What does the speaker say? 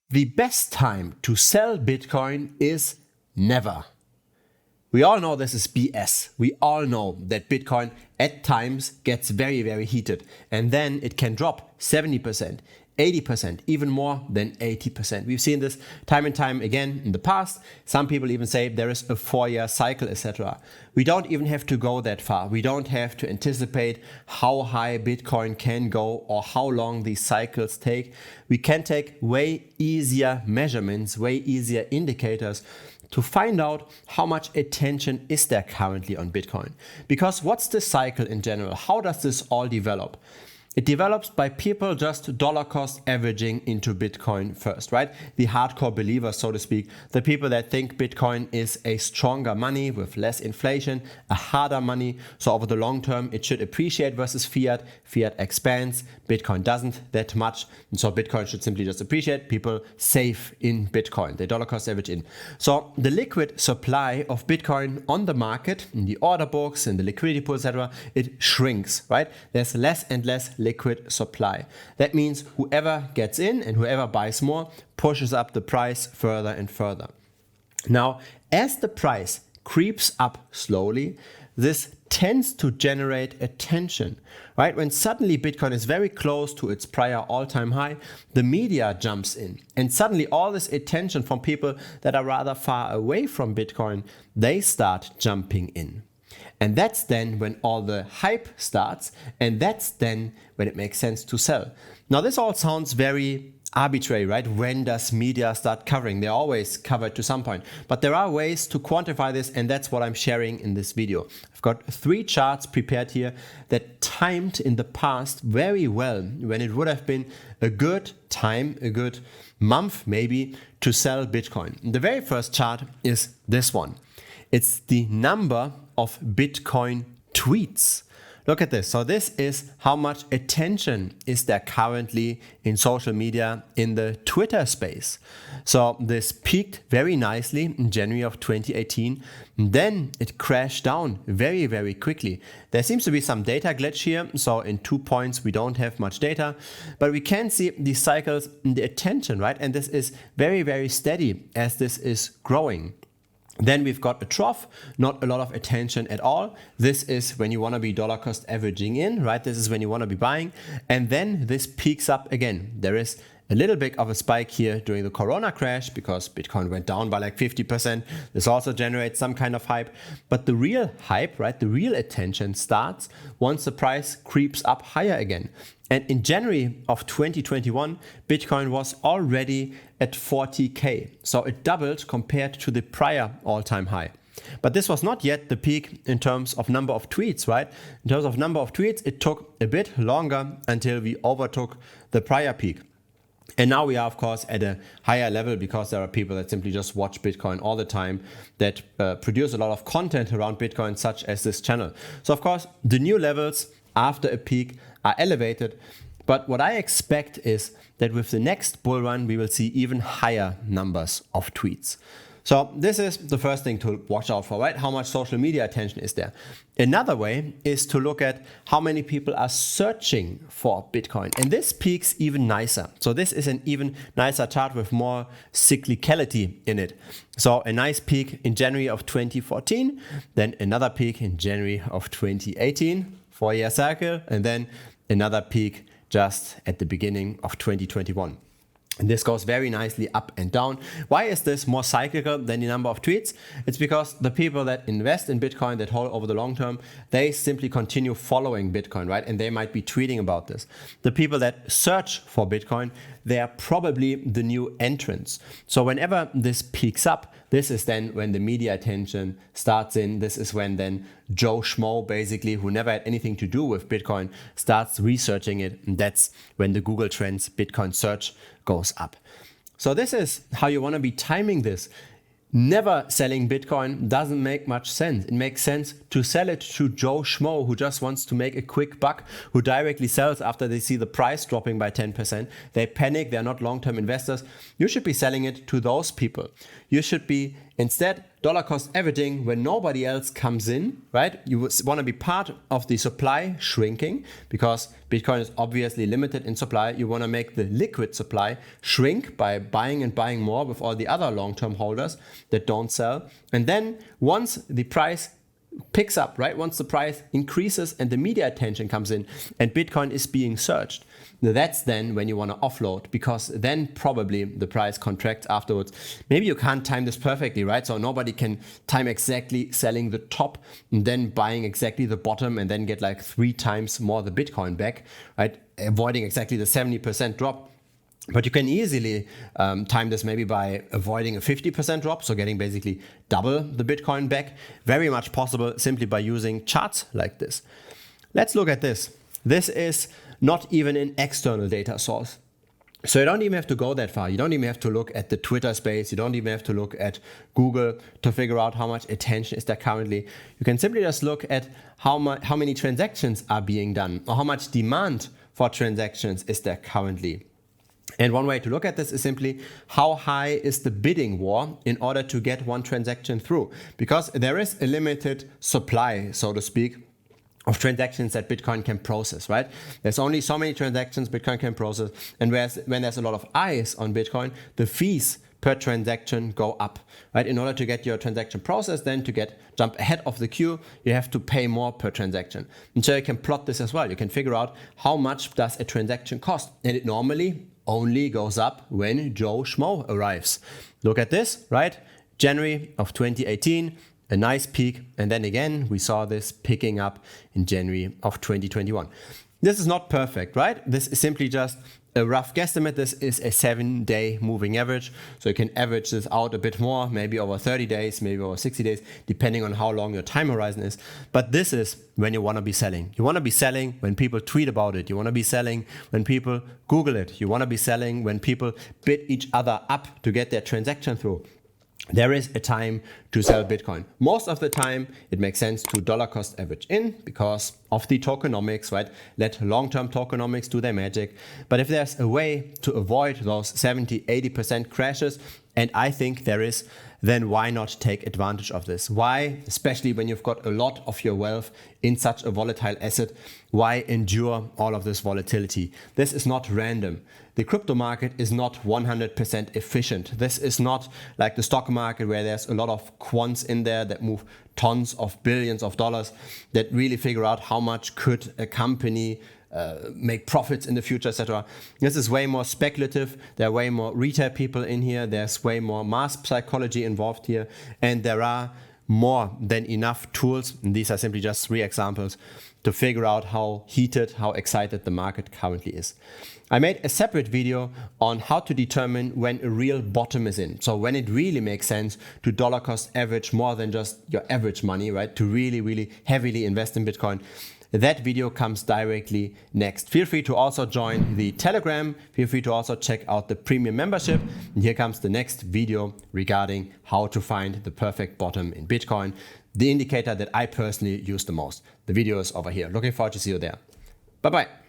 The best time to sell Bitcoin is never. We all know this is BS. We all know that Bitcoin at times gets very, very heated, and then it can drop 70%, 80%, even more than 80%. We've seen this time and time again in the past. Some people even say there is a 4-year cycle, etc. We don't even have to go that far. We don't have to anticipate how high Bitcoin can go or how long these cycles take. We can take way easier measurements, way easier indicators to find out how much attention is there currently on Bitcoin. Because what's the cycle in general? How does this all develop? It develops by people just dollar cost averaging into Bitcoin first, right? The hardcore believers, so to speak, the people that think Bitcoin is a stronger money with less inflation, a harder money. So over the long term, it should appreciate versus fiat. Fiat expands, Bitcoin doesn't that much. And so Bitcoin should simply just appreciate. People save in Bitcoin, they dollar cost average in. So the liquid supply of Bitcoin on the market, in the order books, in the liquidity pool, etc., it shrinks, right? There's less and less liquid supply. That means whoever gets in and whoever buys more pushes up the price further and further. Now, as the price creeps up slowly, this tends to generate attention, right? When suddenly Bitcoin is very close to its prior all-time high, the media jumps in, and suddenly all this attention from people that are rather far away from Bitcoin, they start jumping in. And that's then when all the hype starts, and that's then when it makes sense to sell. Now, this all sounds very arbitrary, right? When does media start covering? They're always covered to some point. But there are ways to quantify this, and that's what I'm sharing in this video. I've got 3 charts prepared here that timed in the past very well when it would have been a good time, a good month maybe, to sell Bitcoin. The very first chart is this one. It's the number of Bitcoin tweets. Look at this. So this is how much attention is there currently in social media in the Twitter space. So this peaked very nicely in January of 2018. Then it crashed down very, very quickly. There seems to be some data glitch here. So in 2 points, we don't have much data, but we can see these cycles in the attention, right? And this is very, very steady as this is growing. Then we've got a trough, not a lot of attention at all. This is when you want to be dollar cost averaging in, right? This is when you want to be buying. And then this peaks up again. There is a little bit of a spike here during the Corona crash because Bitcoin went down by like 50%. This also generates some kind of hype. But the real hype, right? The real attention starts once the price creeps up higher again. And in January of 2021, Bitcoin was already at 40K. So it doubled compared to the prior all-time high. But this was not yet the peak in terms of number of tweets, right? In terms of number of tweets, it took a bit longer until we overtook the prior peak. And now we are, of course, at a higher level because there are people that simply just watch Bitcoin all the time, that produce a lot of content around Bitcoin, such as this channel. So, of course, the new levels after a peak are elevated. But what I expect is that with the next bull run, we will see even higher numbers of tweets. So this is the first thing to watch out for, right? How much social media attention is there? Another way is to look at how many people are searching for Bitcoin. And this peaks even nicer. So this is an even nicer chart with more cyclicality in it. So a nice peak in January of 2014, then another peak in January of 2018, 4-year cycle, and then another peak just at the beginning of 2021. And this goes very nicely up and down. Why is this more cyclical than the number of tweets? It's because the people that invest in Bitcoin, that hold over the long term, they simply continue following Bitcoin, right? And they might be tweeting about this. The people that search for Bitcoin, they are probably the new entrants. So whenever this peaks up, this is then when the media attention starts in. This is when then Joe Schmo, basically, who never had anything to do with Bitcoin, starts researching it. And that's when the Google Trends Bitcoin search goes up. So this is how you want to be timing this. Never selling Bitcoin doesn't make much sense. It makes sense to sell it to Joe Schmo who just wants to make a quick buck, who directly sells after they see the price dropping by 10%. They panic, they're not long-term investors. You should be selling it to those people. You should be Instead, dollar cost averaging when nobody else comes in, right? You want to be part of the supply shrinking because Bitcoin is obviously limited in supply. You want to make the liquid supply shrink by buying and buying more with all the other long-term holders that don't sell. And then once the price picks up, right? Once the price increases and the media attention comes in and Bitcoin is being searched, that's then when you want to offload, because then probably the price contracts afterwards. Maybe you can't time this perfectly, right? So nobody can time exactly selling the top and then buying exactly the bottom and then get like 3 times more the Bitcoin back, right? Avoiding exactly the 70% drop. But you can easily time this maybe by avoiding a 50% drop, so getting basically double the Bitcoin back. Very much possible simply by using charts like this. Let's look at this. This is not even an external data source. So you don't even have to go that far. You don't even have to look at the Twitter space. You don't even have to look at Google to figure out how much attention is there currently. You can simply just look at how many transactions are being done or how much demand for transactions is there currently. And one way to look at this is simply how high is the bidding war in order to get one transaction through. Because there is a limited supply, so to speak, of transactions that Bitcoin can process, right? There's only so many transactions Bitcoin can process. And when there's a lot of eyes on Bitcoin, the fees per transaction go up, right? In order to get your transaction processed, then to jump ahead of the queue, you have to pay more per transaction. And so you can plot this as well. You can figure out how much does a transaction cost. And it normally only goes up when Joe Schmo arrives. Look at this, right? January of 2018, a nice peak. And then again, we saw this picking up in January of 2021. This is not perfect, right? This is simply just a rough guesstimate. This is a 7-day moving average. So you can average this out a bit more, maybe over 30 days, maybe over 60 days, depending on how long your time horizon is. But this is when you want to be selling. You want to be selling when people tweet about it. You want to be selling when people Google it. You want to be selling when people bid each other up to get their transaction through. There is a time to sell Bitcoin. Most of the time, it makes sense to dollar cost average in because of the tokenomics, right? Let long-term tokenomics do their magic. But if there's a way to avoid those 70-80% crashes, and I think there is, then why not take advantage of this? Why, especially when you've got a lot of your wealth in such a volatile asset, why endure all of this volatility? This is not random. The crypto market is not 100% efficient. This is not like the stock market where there's a lot of quants in there that move tons of billions of dollars that really figure out how much could a company make profits in the future, etc. This is way more speculative. There are way more retail people in here. There's way more mass psychology involved here. And there are more than enough tools, and these are simply just 3 examples, to figure out how heated, how excited the market currently is. I made a separate video on how to determine when a real bottom is in. So when it really makes sense to dollar cost average more than just your average money, right? To really, really heavily invest in Bitcoin. That video comes directly next. Feel free to also join the Telegram. Feel free to also check out the premium membership. And here comes the next video regarding how to find the perfect bottom in Bitcoin, the indicator that I personally use the most. The video is over here. Looking forward to see you there. Bye-bye.